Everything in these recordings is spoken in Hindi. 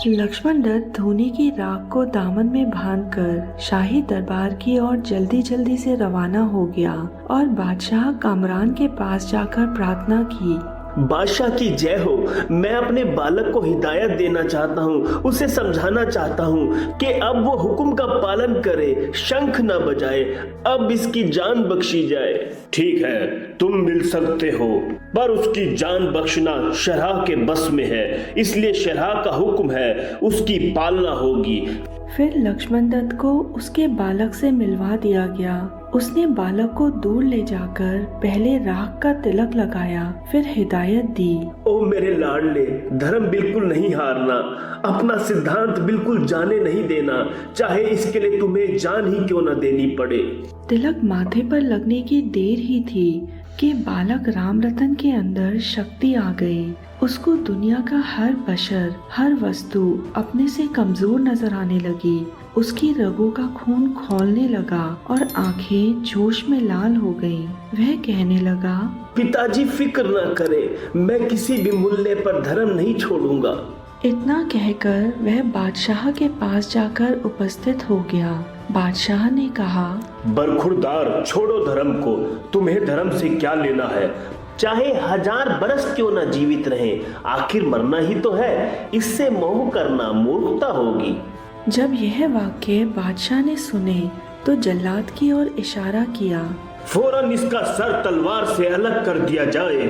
लक्ष्मण दत्त धोनी की राख को दामन में बांधकर शाही दरबार की ओर जल्दी जल्दी से रवाना हो गया और बादशाह कामरान के पास जाकर प्रार्थना की। बादशाह की जय हो। मैं अपने बालक को हिदायत देना चाहता हूँ, उसे समझाना चाहता हूँ कि अब वो हुक्म का पालन करे, शंख न बजाए, अब इसकी जान बख्शी जाए। ठीक है, तुम मिल सकते हो, पर उसकी जान बख्शना शरहा के बस में है, इसलिए शरहा का हुक्म है, उसकी पालना होगी। फिर लक्ष्मण दत्त को उसके बालक से मिलवा दिया गया। उसने बालक को दूर ले जाकर पहले राख का तिलक लगाया, फिर हिदायत दी। ओ मेरे लाडले, धर्म बिल्कुल नहीं हारना, अपना सिद्धांत बिल्कुल जाने नहीं देना, चाहे इसके लिए तुम्हें जान ही क्यों न देनी पड़े। तिलक माथे पर लगने की देर ही थी कि बालक राम रतन के अंदर शक्ति आ गई। उसको दुनिया का हर बशर, हर वस्तु अपने से कमजोर नजर आने लगी। उसकी रगों का खून खौलने लगा और आंखें जोश में लाल हो गईं। वह कहने लगा, पिताजी फिक्र न करें, मैं किसी भी मूल्य पर धर्म नहीं छोड़ूंगा। इतना कहकर वह बादशाह के पास जाकर उपस्थित हो गया। बादशाह ने कहा, बरखुरदार, छोड़ो धर्म को, तुम्हें धर्म से क्या लेना है? चाहे 1000 बरस क्यों न जीवित रहे, आखिर मरना ही तो है, इससे मोह करना मूर्खता होगी। जब यह वाक्य बादशाह ने सुने तो जल्लाद की ओर इशारा किया। फौरन इसका सर तलवार से अलग कर दिया जाए।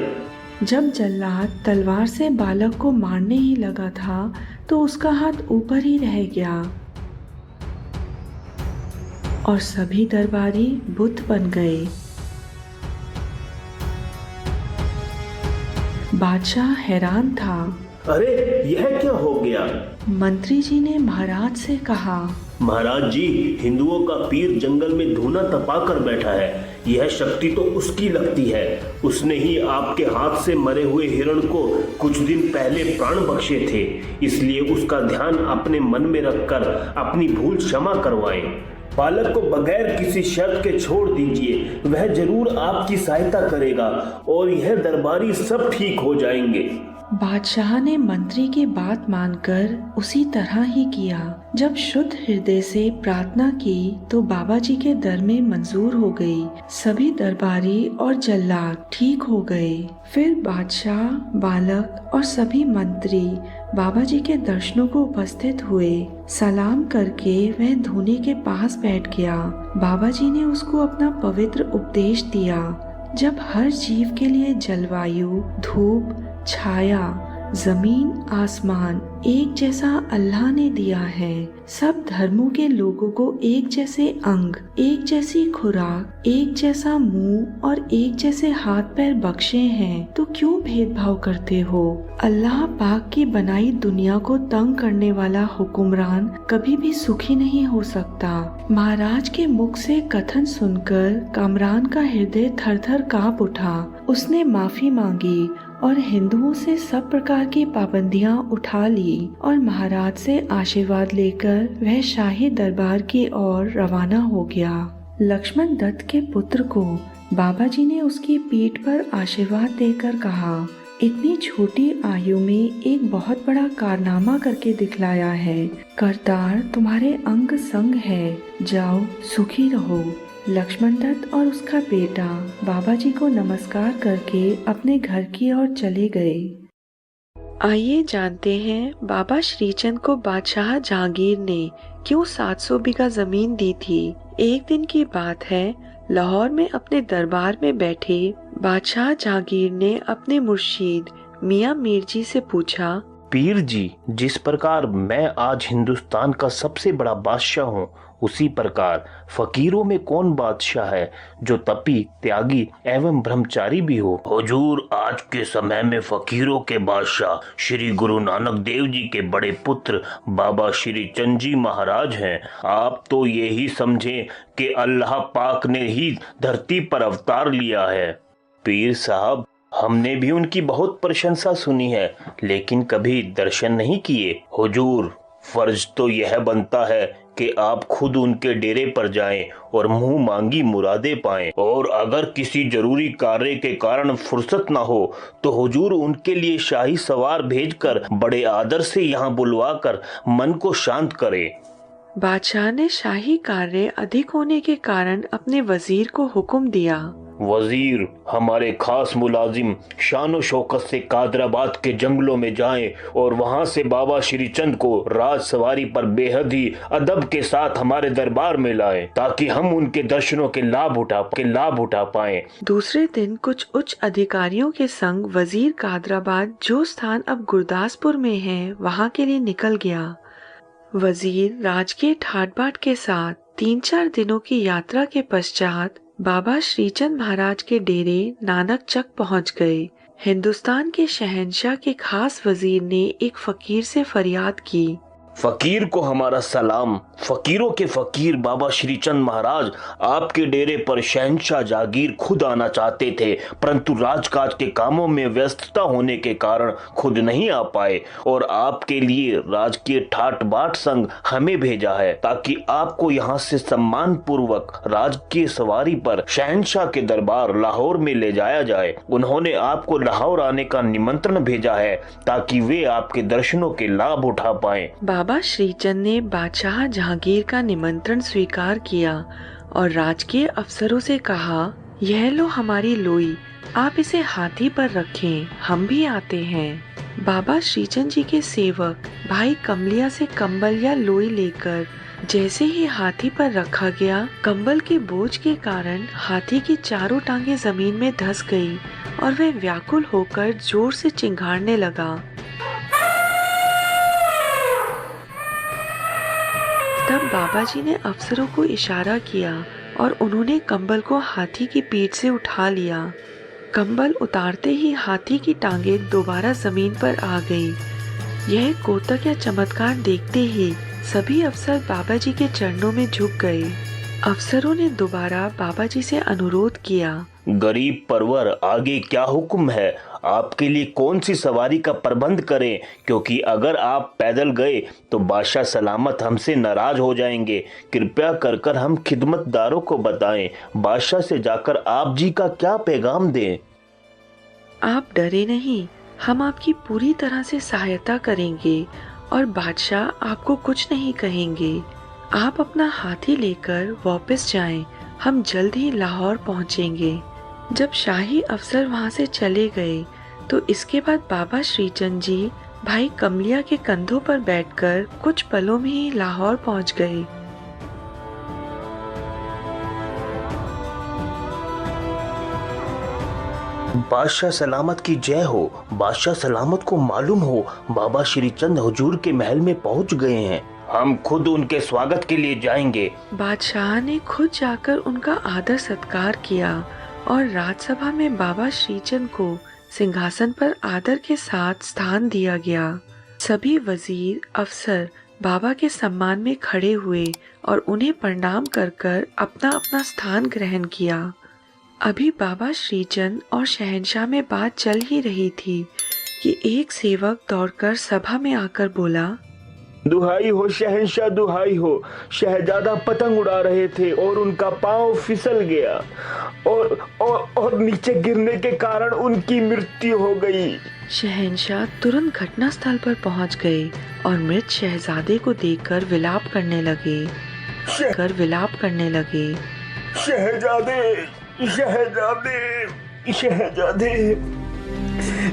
जब जल्लाद तलवार से बालक को मारने ही लगा था तो उसका हाथ ऊपर ही रह गया और सभी दरबारी बुत बन गए। बादशाह हैरान था। अरे यह क्या हो गया? मंत्री जी ने महाराज से कहा, महाराज जी, हिंदुओं का पीर जंगल में धूना तपा कर बैठा है, यह शक्ति तो उसकी लगती है। उसने ही आपके हाथ से मरे हुए हिरण को कुछ दिन पहले प्राण बख्शे थे, इसलिए उसका ध्यान अपने मन में रखकर अपनी भूल क्षमा करवाएं। बालक को बगैर किसी शर्त के छोड़ दीजिए, वह जरूर आपकी सहायता करेगा और यह दरबारी सब ठीक हो जाएंगे। बादशाह ने मंत्री की बात मानकर उसी तरह ही किया। जब शुद्ध हृदय से प्रार्थना की तो बाबा जी के दर में मंजूर हो गई। सभी दरबारी और जल्लाद ठीक हो गए। फिर बादशाह, बालक और सभी मंत्री बाबा जी के दर्शनों को उपस्थित हुए। सलाम करके वह धोनी के पास बैठ गया। बाबा जी ने उसको अपना पवित्र उपदेश दिया। जब हर जीव के लिए जलवायु, धूप, छाया, जमीन, आसमान एक जैसा अल्लाह ने दिया है, सब धर्मों के लोगों को एक जैसे अंग, एक जैसी खुराक, एक जैसा मुंह और एक जैसे हाथ पैर बख्शे हैं, तो क्यों भेदभाव करते हो? अल्लाह पाक की बनाई दुनिया को तंग करने वाला हुक्मरान कभी भी सुखी नहीं हो सकता। महाराज के मुख से कथन सुनकर कामरान का हृदय थर थर कांप उठा। उसने माफी मांगी और हिंदुओं से सब प्रकार की पाबंदियां उठा ली और महाराज से आशीर्वाद लेकर वह शाही दरबार की ओर रवाना हो गया। लक्ष्मण दत्त के पुत्र को बाबा जी ने उसकी पीठ पर आशीर्वाद देकर कहा, इतनी छोटी आयु में एक बहुत बड़ा कारनामा करके दिखलाया है। करतार तुम्हारे अंग संग है, जाओ सुखी रहो। लक्ष्मण दत्त और उसका बेटा बाबा जी को नमस्कार करके अपने घर की ओर चले गए। आइए जानते हैं बाबा श्रीचंद को बादशाह जहांगीर ने क्यों 700 बीघा जमीन दी थी। एक दिन की बात है, लाहौर में अपने दरबार में बैठे बादशाह जहांगीर ने अपने मुर्शीद मियां मीर जी से पूछा, पीर जी, जिस प्रकार मैं आज हिंदुस्तान का सबसे बड़ा बादशाह हूँ, उसी प्रकार फकीरों में कौन बादशाह है जो तपी, त्यागी एवं ब्रह्मचारी भी हो? हुजूर, आज के समय में फकीरों के बादशाह श्री गुरु नानक देव जी के बड़े पुत्र बाबा श्री चंद जी महाराज हैं। आप तो यही समझें कि अल्लाह पाक ने ही धरती पर अवतार लिया है। पीर साहब, हमने भी उनकी बहुत प्रशंसा सुनी है, लेकिन कभी दर्शन नहीं किए। हुजूर, फर्ज तो यह बनता है कि आप खुद उनके डेरे पर जाएं और मुंह मांगी मुरादे पाएं, और अगर किसी जरूरी कार्य के कारण फुर्सत न हो तो हुजूर उनके लिए शाही सवार भेजकर बड़े आदर से यहाँ बुलवाकर मन को शांत करें। बादशाह ने शाही कार्य अधिक होने के कारण अपने वजीर को हुक्म दिया, वजीर, हमारे खास मुलाजिम शान शौकत से कादराबाद के जंगलों में जाएं और वहां से बाबा श्रीचंद को राज सवारी पर बेहद ही अदब के साथ हमारे दरबार में लाएं, ताकि हम उनके दर्शनों के लाभ उठा पाएं। दूसरे दिन कुछ उच्च अधिकारियों के संग वजीर कादराबाद, जो स्थान अब गुरदासपुर में है, वहां के लिए निकल गया। वजीर राजकीय ठाट बाट के साथ 3-4 दिनों की यात्रा के पश्चात बाबा श्रीचंद महाराज के डेरे नानक चक पहुंच गए। हिंदुस्तान के शहंशाह के खास वजीर ने एक फकीर से फरियाद की, फकीर को हमारा सलाम। फकीरों के फकीर बाबा श्रीचंद महाराज आपके डेरे पर शहंशाह जागीर खुद आना चाहते थे, परंतु राजकाज के कामों में व्यस्तता होने के कारण खुद नहीं आ पाए, और आपके लिए राजकीय ठाट बाट संग हमें भेजा है ताकि आपको यहाँ से सम्मान पूर्वक राजकीय सवारी पर शहंशाह के दरबार लाहौर में ले जाया जाए। उन्होंने आपको लाहौर आने का निमंत्रण भेजा है ताकि वे आपके दर्शनों के लाभ उठा पाए। बाबा श्रीचंद ने बादशाह जहांगीर का निमंत्रण स्वीकार किया और राजकीय अफसरों से कहा, यह लो हमारी लोई, आप इसे हाथी पर रखें, हम भी आते हैं। बाबा श्रीचंद जी के सेवक भाई कमलिया से कंबल या लोई लेकर जैसे ही हाथी पर रखा गया, कंबल के बोझ के कारण हाथी की चारों टांगे जमीन में धंस गई और वह व्याकुल होकर जोर से चिंघाड़ने लगा। तब बाबा जी ने अफसरों को इशारा किया और उन्होंने कंबल को हाथी की पीठ से उठा लिया। कंबल उतारते ही हाथी की टांगें दोबारा जमीन पर आ गई। यह कौतक या चमत्कार देखते ही सभी अफसर बाबा जी के चरणों में झुक गए। अफसरों ने दोबारा बाबा जी से अनुरोध किया, गरीब परवर, आगे क्या हुक्म है? आपके लिए कौन सी सवारी का प्रबंध करें? क्योंकि अगर आप पैदल गए तो बादशाह सलामत हमसे नाराज हो जाएंगे। कृपया कर हम खिदमतदारों को बताएं, बादशाह से जाकर आप जी का क्या पैगाम दें। आप डरे नहीं, हम आपकी पूरी तरह से सहायता करेंगे और बादशाह आपको कुछ नहीं कहेंगे। आप अपना हाथी लेकर वापस जाएं, हम जल्द ही लाहौर पहुंचेंगे। जब शाही अफसर वहां से चले गए तो इसके बाद बाबा श्रीचंद जी भाई कमलिया के कंधों पर बैठकर कुछ पलों में ही लाहौर पहुंच गए। बादशाह सलामत की जय हो। बादशाह सलामत को मालूम हो बाबा श्रीचंद हुजूर के महल में पहुंच गए हैं। हम खुद उनके स्वागत के लिए जाएंगे। बादशाह ने खुद जाकर उनका आदर सत्कार किया और राजसभा में बाबा श्रीचंद को सिंहासन पर आदर के साथ स्थान दिया गया। सभी वजीर अफसर बाबा के सम्मान में खड़े हुए और उन्हें प्रणाम कर अपना अपना स्थान ग्रहण किया। अभी बाबा श्रीचंद और शहंशाह में बात चल ही रही थी कि एक सेवक दौड़कर सभा में आकर बोला, दुहाई हो शहंशाह, दुहाई हो। शहजादा पतंग उड़ा रहे थे और उनका पांव फिसल गया और नीचे गिरने के कारण उनकी मृत्यु हो गई। शहंशाह तुरंत घटना स्थल पर पहुंच गए और मृत शहजादे को देखकर विलाप करने लगे। शहजादे, शहजादे, शहजादे,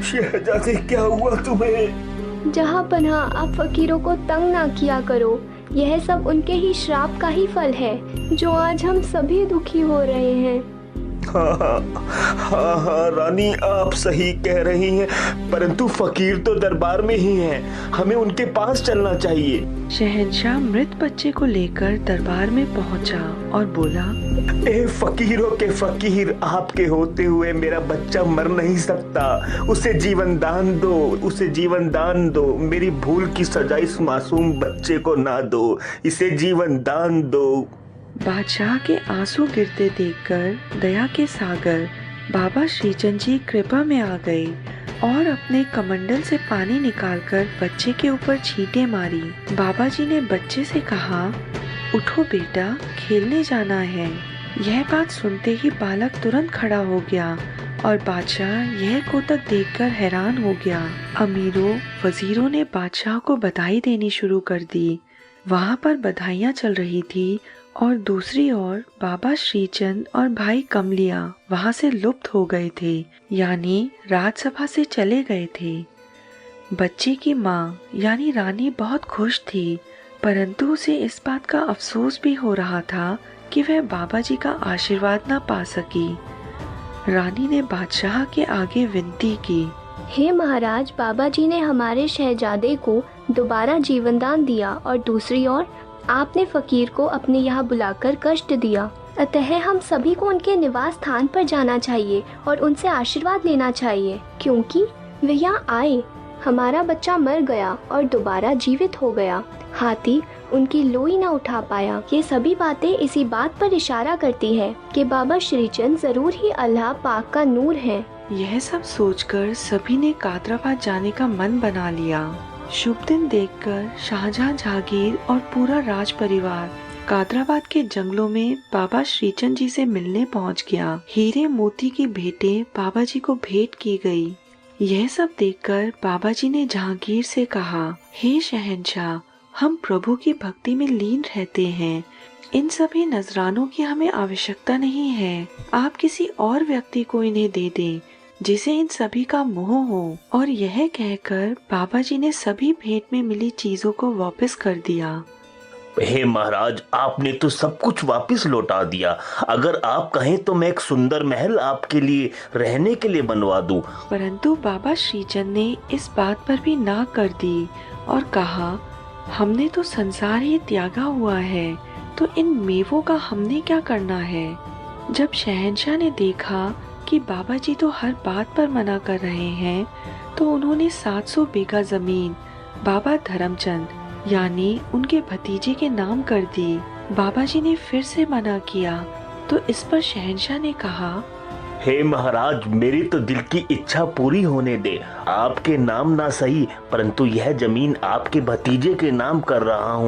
शहजादे, क्या हुआ तुम्हें? जहाँ पनाह, आप फकीरों को तंग ना किया करो। यह सब उनके ही श्राप का ही फल है जो आज हम सभी दुखी हो रहे हैं। हाँ, रानी आप सही कह रही हैं, परंतु फकीर तो दरबार में ही हैं, हमें उनके पास चलना चाहिए। शहंशाह मृत बच्चे को लेकर दरबार में पहुंचा और बोला, ए फकीरों के फकीर, आपके होते हुए मेरा बच्चा मर नहीं सकता। उसे जीवन दान दो, उसे जीवन दान दो। मेरी भूल की सजा इस मासूम बच्चे को ना दो, इसे जीवन दान दो। बादशाह के आंसू गिरते देखकर दया के सागर बाबा श्रीचंद जी कृपा में आ गए और अपने कमंडल से पानी निकालकर बच्चे के ऊपर छींटे मारी। बाबा जी ने बच्चे से कहा, उठो बेटा, खेलने जाना है। यह बात सुनते ही बालक तुरंत खड़ा हो गया और बादशाह यह कोतक देखकर हैरान हो गया। अमीरों वजीरों ने बादशाह को बधाई देनी शुरू कर दी। वहाँ पर बधाइयाँ चल रही थी और दूसरी ओर बाबा श्रीचंद और भाई कमलिया वहाँ से लुप्त हो गए थे, यानी राजसभा से चले गए थे। बच्चे की माँ यानी रानी बहुत खुश थी, परंतु उसे इस बात का अफसोस भी हो रहा था कि वह बाबा जी का आशीर्वाद न पा सकी। रानी ने बादशाह के आगे विनती की, हे महाराज, बाबा जी ने हमारे शहजादे को दोबारा जीवनदान दिया और दूसरी ओर आपने फकीर को अपने यहाँ बुलाकर कष्ट दिया। अतः हम सभी को उनके निवास स्थान पर जाना चाहिए और उनसे आशीर्वाद लेना चाहिए, क्योंकि वे यहाँ आए, हमारा बच्चा मर गया और दोबारा जीवित हो गया, हाथी उनकी लोई न उठा पाया। ये सभी बातें इसी बात पर इशारा करती है कि बाबा श्रीचंद जरूर ही अल्लाह पाक का नूर है। यह सब सोचकर सभी ने कादराबाद जाने का मन बना लिया। शुभ दिन देखकर शाहजहां जहांगीर और पूरा राज परिवार कादराबाद के जंगलों में बाबा श्रीचंद जी से मिलने पहुंच गया। हीरे मोती की भेंटें बाबा जी को भेंट की गई। यह सब देखकर बाबा जी ने जहांगीर से कहा, हे शहंशाह, हम प्रभु की भक्ति में लीन रहते हैं, इन सभी नजरानों की हमें आवश्यकता नहीं है। आप किसी और व्यक्ति को इन्हें दे दें जिसे इन सभी का मोह हो। और यह कहकर बाबा जी ने सभी भेंट में मिली चीजों को वापस कर दिया। हे महाराज, आपने तो सब कुछ वापस लौटा दिया। अगर आप कहें तो मैं एक सुंदर महल आपके लिए रहने के लिए बनवा दूं। परंतु बाबा श्रीचंद ने इस बात पर भी ना कर दी और कहा, हमने तो संसार ही त्यागा हुआ है, तो इन मेवों का हमने क्या करना है। जब शहंशाह ने देखा कि बाबा जी तो हर बात पर मना कर रहे हैं, तो उन्होंने 700 बीघा जमीन बाबा धर्मचंद यानी उनके भतीजे के नाम कर दी। बाबा जी ने फिर से मना किया, तो इस पर शहंशाह ने कहा, हे महाराज, मेरी तो दिल की इच्छा पूरी होने दे। आपके नाम ना सही, परंतु यह जमीन आपके भतीजे के नाम कर रहा हूँ।